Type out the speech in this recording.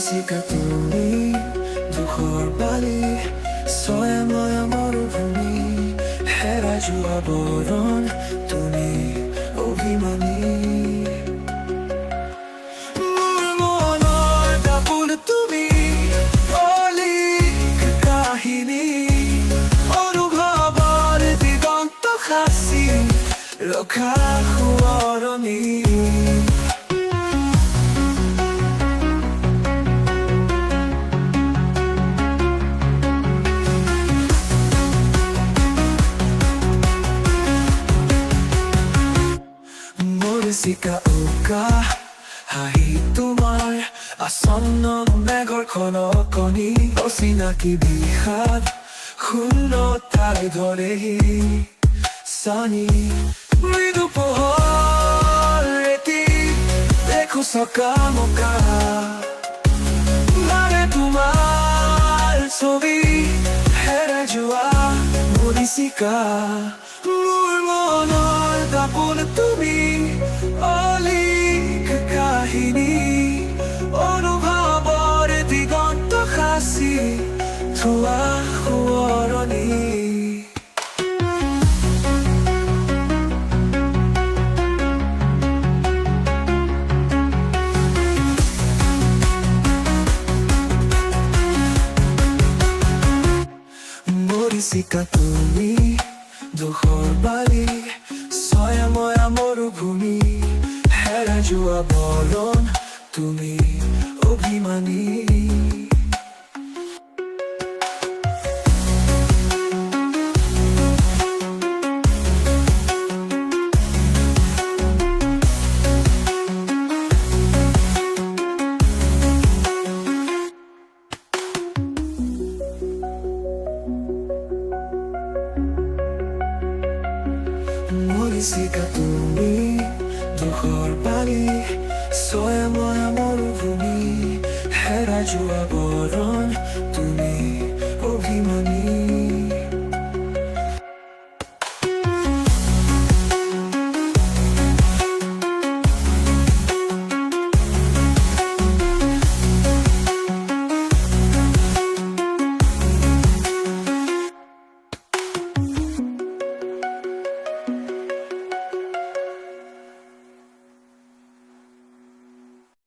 মৰিছিকা তুমি দুখৰ বালি ছয়ময়া মৰুভূমি হেৰাই যোৱা বৰণ তুমি অভিমানী মোৰ মনৰ দাপোন তুমি অলিক কাহিনী অনুভৱৰ দিগন্ত সাঁচি ৰখা সোঁৱৰণী মৰিছিকা উকা হাঁহি তোমাৰ আসন্ন মেঘৰ খনকনি অচিনাকি বিষাদ শূন্যতাই ধৰেহি চানি মৃদু পোহৰ এটি দেখো চকামকা মানে তোমাৰ ছবি হেৰাই যোৱা মৰিছিকা মোৰ মনৰ দাপোন তুমি অলিক কাহিনী অনুভৱৰ দিগন্ত সাঁচি থোৱা সোঁৱৰণী মৰিছিকা তুমি দুখৰ বালি ছয়ময়া মৰুভূমি হেৰাই যোৱা বৰণ তুমি অভিমানী মৰিছিকা তুমি দুখৰ বালি ছয়ময়া মৰুভূমি হেৰাই যোৱা বৰণ